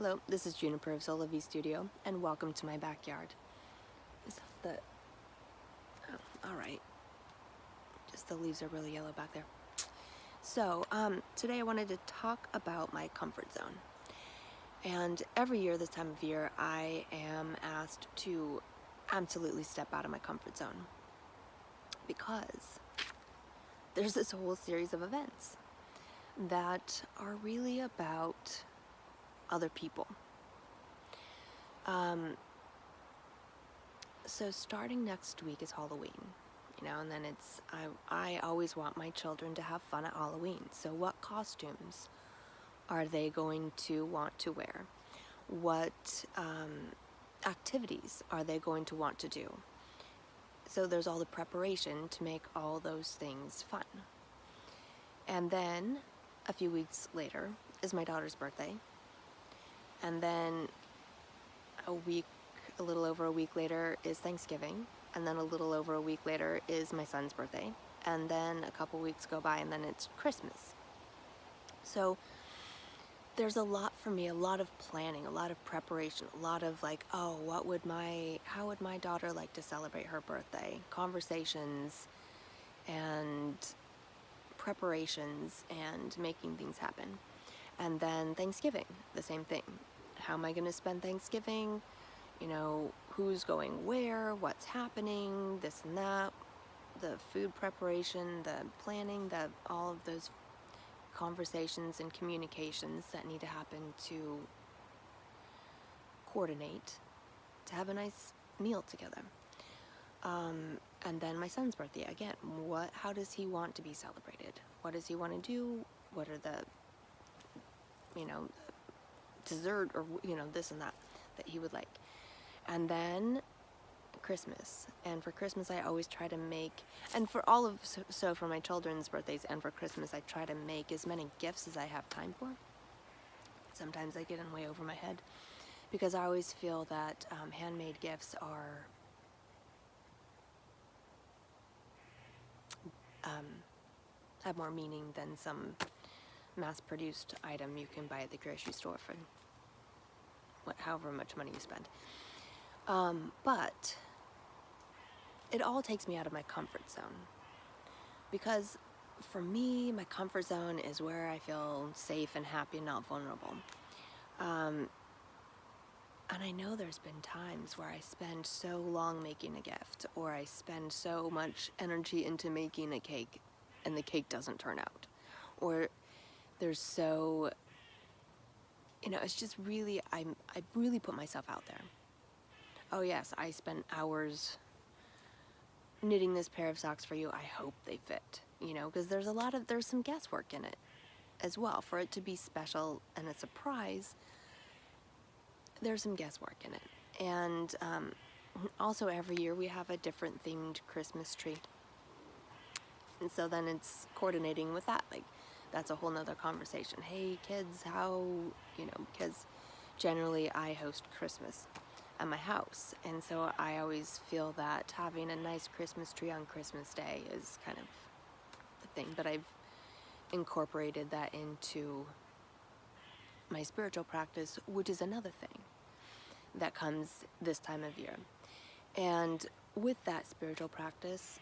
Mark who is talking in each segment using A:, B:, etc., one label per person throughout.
A: Hello, this is Juniper of Sola V Studio, and welcome to my backyard. Is that the... Oh, alright. Just the leaves are really yellow back there. So, today I wanted to talk about my comfort zone. And every year this time of year, I am asked to absolutely step out of my comfort zone. Because there's this whole series of events that are really about other people. So starting next week is Halloween, and then I always want my children to have fun at Halloween. So what costumes are they going to want to wear? What activities are they going to want to do? So there's all the preparation to make all those things fun. And then a few weeks later is my daughter's birthday. And then a little over a week later is Thanksgiving, and then a little over a week later is my son's birthday, and then a couple weeks go by and then it's Christmas. So there's a lot for me, a lot of planning, a lot of preparation, a lot of like, oh, how would my daughter like to celebrate her birthday? Conversations and preparations and making things happen. And then Thanksgiving, the same thing. How am I going to spend Thanksgiving? Who's going where, what's happening, this and that, the food preparation, the planning, all of those conversations and communications that need to happen to coordinate to have a nice meal together. And then my son's birthday again. How does he want to be celebrated? What does he want to do? What are the, dessert or, this and that he would like. And then Christmas. And for Christmas, I always try to make, and for for my children's birthdays and for Christmas, I try to make as many gifts as I have time for. Sometimes I get in way over my head because I always feel that handmade gifts have more meaning than some mass-produced item you can buy at the grocery store for however much money you spend. But it all takes me out of my comfort zone, because for me, my comfort zone is where I feel safe and happy and not vulnerable. And I know there's been times where I spend so long making a gift, or I spend so much energy into making a cake and the cake doesn't turn out, or it's just really, I really put myself out there. Oh yes, I spent hours knitting this pair of socks for you. I hope they fit, because there's some guesswork in it as well. For it to be special and a surprise, there's some guesswork in it. And also every year we have a different themed Christmas tree. And so then it's coordinating with that. Like, that's a whole nother conversation. Hey kids, because generally I host Christmas at my house, and so I always feel that having a nice Christmas tree on Christmas Day is kind of the thing. But I've incorporated that into my spiritual practice, which is another thing that comes this time of year. And with that spiritual practice,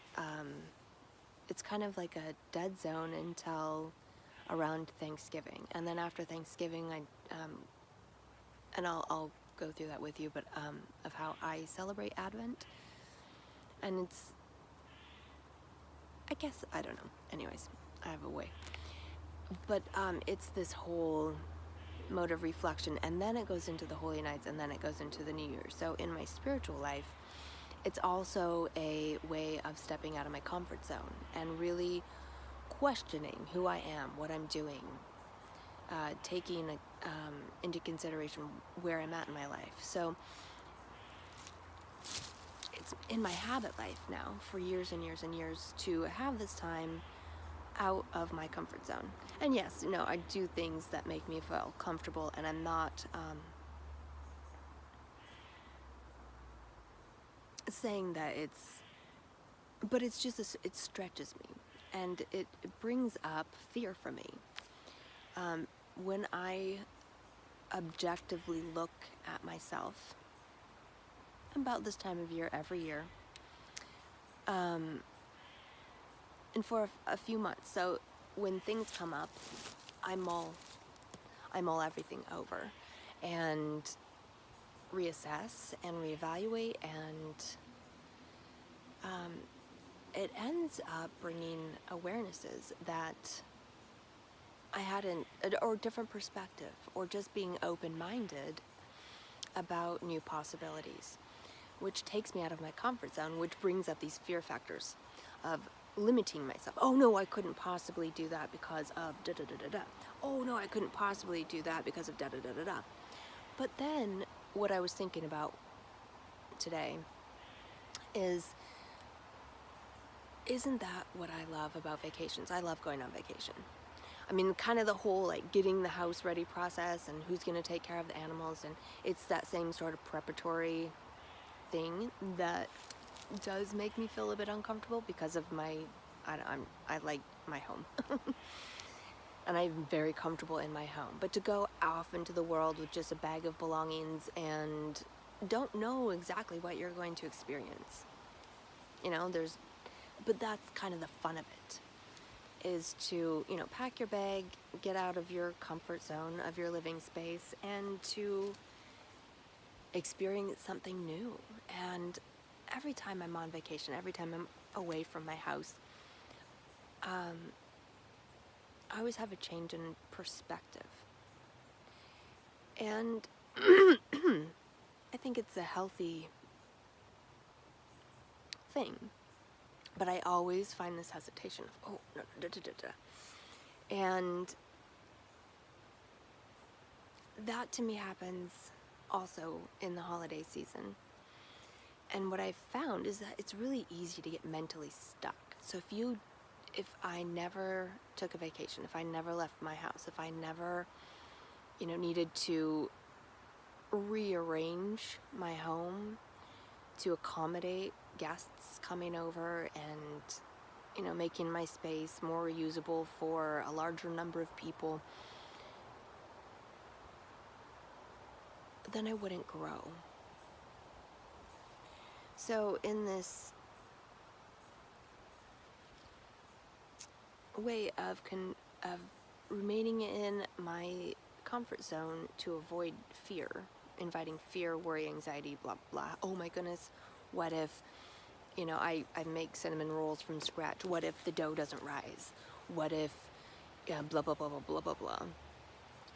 A: it's kind of like a dead zone until around Thanksgiving. And then after Thanksgiving, I'll go through that with you, but of how I celebrate Advent. And I don't know. Anyways, I have a way. But it's this whole mode of reflection, and then it goes into the Holy Nights, and then it goes into the New Year. So in my spiritual life, it's also a way of stepping out of my comfort zone and really questioning who I am, what I'm doing, taking into consideration where I'm at in my life. So it's in my habit life now for years and years and years to have this time out of my comfort zone. And yes, I do things that make me feel comfortable, and I'm not saying that but it's just it stretches me, and it brings up fear for me. When I objectively look at myself about this time of year every year, and for a few months. So when things come up, I mull everything over and reassess and reevaluate, and it ends up bringing awarenesses that I hadn't, or different perspective, or just being open-minded about new possibilities, which takes me out of my comfort zone, which brings up these fear factors of limiting myself. Oh no, I couldn't possibly do that because of da da da da da. Oh no, I couldn't possibly do that because of da da da da da. But then what I was thinking about today is, isn't that what I love about vacations? I love going on vacation. I mean, kind of the whole like getting the house ready process and who's going to take care of the animals, and it's that same sort of preparatory thing that does make me feel a bit uncomfortable because of my, I like my home. And I'm very comfortable in my home. But to go off into the world with just a bag of belongings and don't know exactly what you're going to experience, you know, but that's kind of the fun of it, is to, you know, pack your bag, get out of your comfort zone of your living space, and to experience something new. And every time I'm on vacation, every time I'm away from my house, I always have a change in perspective. And I think it's a healthy thing. But I always find this hesitation of, oh, no, da, da, da, da. And that to me happens also in the holiday season. And what I've found is that it's really easy to get mentally stuck. So if I never took a vacation, if I never left my house, if I never, you know, needed to rearrange my home to accommodate guests coming over and, you know, making my space more usable for a larger number of people, then I wouldn't grow. So in this way of remaining in my comfort zone to avoid fear, inviting fear, worry, anxiety, blah, blah. Oh my goodness, what if, you know, I make cinnamon rolls from scratch. What if the dough doesn't rise? What if, blah, blah, blah, blah, blah, blah, blah.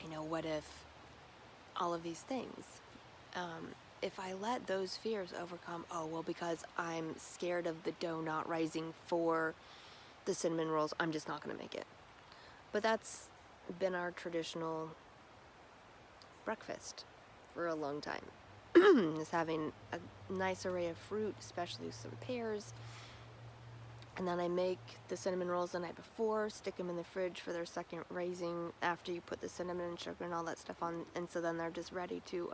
A: You know, what if all of these things? If I let those fears overcome, oh, well, because I'm scared of the dough not rising for the cinnamon rolls, I'm just not going to make it. But that's been our traditional breakfast for a long time. Is having a nice array of fruit, especially some pears. And then I make the cinnamon rolls the night before, stick them in the fridge for their second raising after you put the cinnamon and sugar and all that stuff on. And so then they're just ready to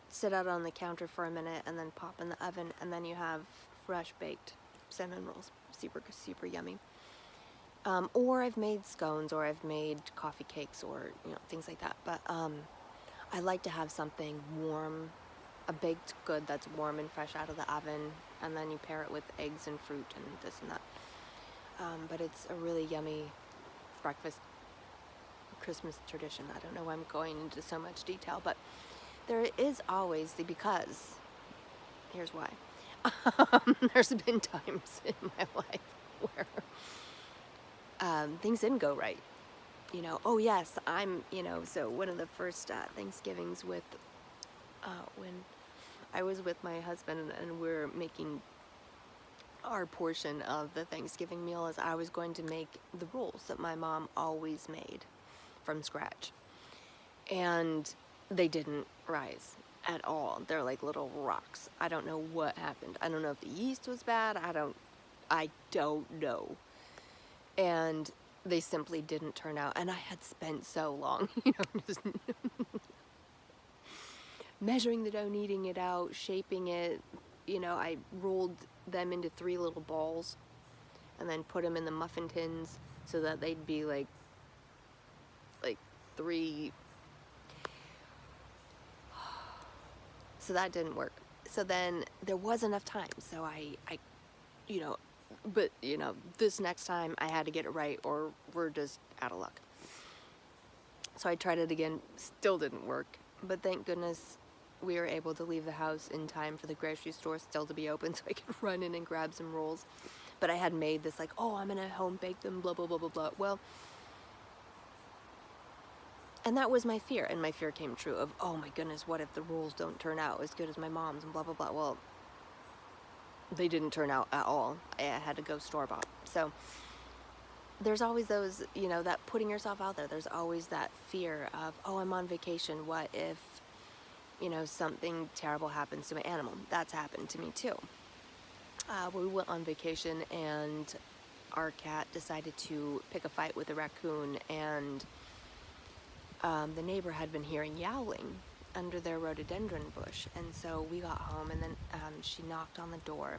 A: sit out on the counter for a minute and then pop in the oven. And then you have fresh baked cinnamon rolls. Super, super yummy. Or I've made scones, or I've made coffee cakes, or, you know, things like that. But I like to have something warm, a baked good that's warm and fresh out of the oven, and then you pair it with eggs and fruit and this and that. But it's a really yummy breakfast Christmas tradition. I don't know why I'm going into so much detail, but there is always because, here's why. There's been times in my life where things didn't go right. You know, oh yes, you know, so one of the first Thanksgivings when I was with my husband and we're making our portion of the Thanksgiving meal, is I was going to make the rolls that my mom always made from scratch. And they didn't rise at all. They're like little rocks. I don't know what happened. I don't know if the yeast was bad. I don't know. And they simply didn't turn out. And I had spent so long, you know, just measuring the dough, kneading it out, shaping it. You know, I rolled them into 3 little balls and then put them in the muffin tins so that they'd be like 3 So that didn't work. So then there was enough time. So you know, but this next time I had to get it right or we're just out of luck. So I tried it again, still didn't work. But thank goodness we were able to leave the house in time for the grocery store still to be open so I could run in and grab some rolls. But I had made this like, oh, I'm gonna home bake them, blah, blah, blah, blah, blah. Well, and that was my fear, and my fear came true of, oh my goodness, what if the rolls don't turn out as good as my mom's and blah, blah, blah. Well, they didn't turn out at all. I had to go store-bought. So there's always those, that putting yourself out there. There's always that fear of, oh, I'm on vacation. What if, something terrible happens to my animal? That's happened to me too. We went on vacation and our cat decided to pick a fight with a raccoon, and the neighbor had been hearing yowling under their rhododendron bush. And so we got home, and then she knocked on the door,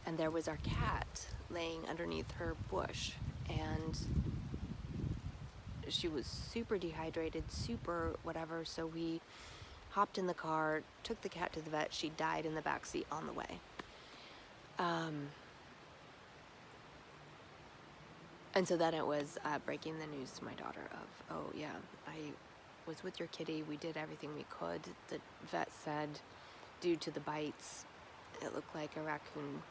A: and there was our cat laying underneath her bush, and she was super dehydrated, super whatever. So we hopped in the car, took the cat to the vet. She died in the backseat on the way. And so then it was breaking the news to my daughter of, oh yeah, I was with your kitty. We did everything we could. The vet said, due to the bites, it looked like a raccoon.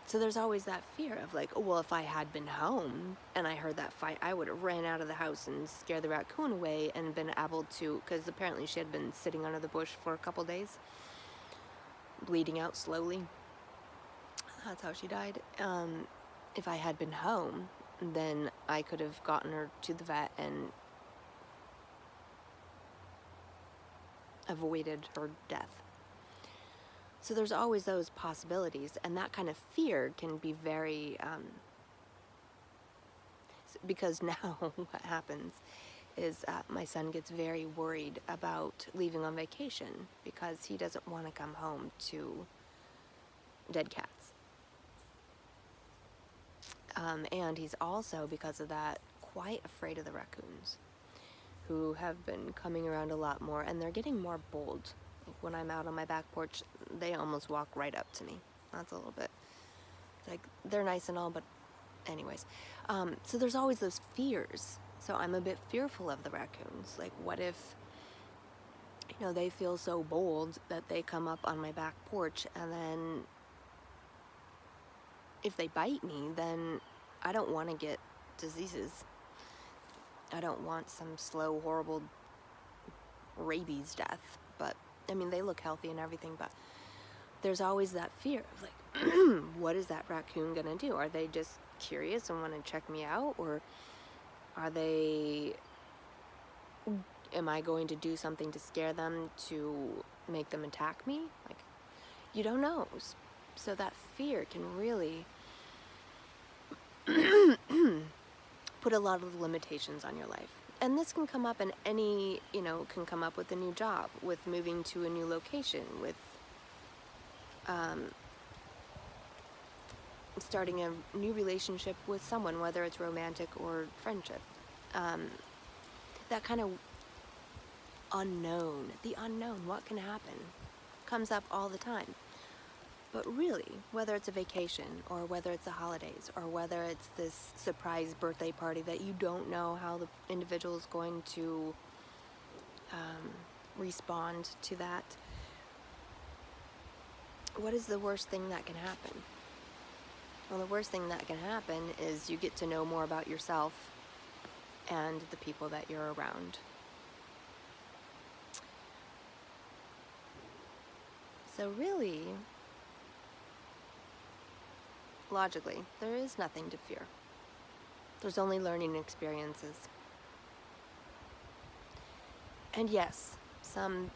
A: So there's always that fear of like, oh, well, if I had been home and I heard that fight, I would have ran out of the house and scared the raccoon away and been able to, because apparently she had been sitting under the bush for a couple days, bleeding out slowly. That's how she died. If I had been home, then I could have gotten her to the vet and avoided her death. So there's always those possibilities, and that kind of fear can be very, because now what happens is my son gets very worried about leaving on vacation because he doesn't want to come home to dead cats. And he's also, because of that, quite afraid of the raccoons, who have been coming around a lot more, and they're getting more bold. Like when I'm out on my back porch, they almost walk right up to me. That's a little bit, like, they're nice and all, but anyways. So there's always those fears. So I'm a bit fearful of the raccoons. Like, what if, they feel so bold that they come up on my back porch, and then if they bite me, then I don't want to get diseases. I don't want some slow, horrible rabies death. But, I mean, they look healthy and everything, but there's always that fear of like, what is that raccoon gonna do? Are they just curious and want to check me out? Or am I going to do something to scare them to make them attack me? Like, you don't know. So that fear can really put a lot of limitations on your life. And this can come up in any, can come up with a new job, with moving to a new location, with starting a new relationship with someone, whether it's romantic or friendship. That kind of unknown, the unknown, what can happen, comes up all the time. But really, whether it's a vacation, or whether it's the holidays, or whether it's this surprise birthday party that you don't know how the individual is going to respond to that, what is the worst thing that can happen? Well, the worst thing that can happen is you get to know more about yourself and the people that you're around. So really, logically, there is nothing to fear. There's only learning experiences. And yes, some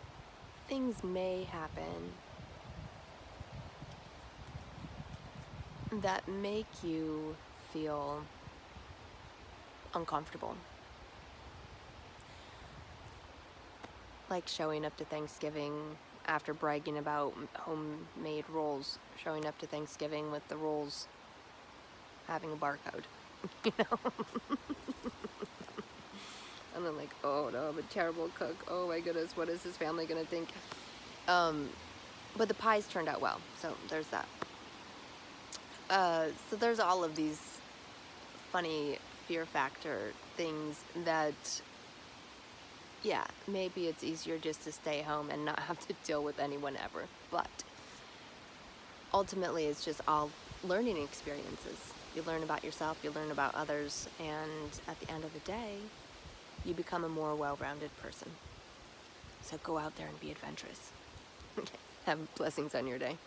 A: things may happen that make you feel uncomfortable. Like showing up to Thanksgiving after bragging about homemade rolls, showing up to Thanksgiving with the rolls having a barcode, And I'm like, oh no, I'm a terrible cook. Oh my goodness, what is his family gonna think? But the pies turned out well, so there's that. So there's all of these funny fear factor things that, yeah, maybe it's easier just to stay home and not have to deal with anyone ever. But ultimately, it's just all learning experiences. You learn about yourself, you learn about others, and at the end of the day, you become a more well-rounded person. So go out there and be adventurous. Okay, have blessings on your day.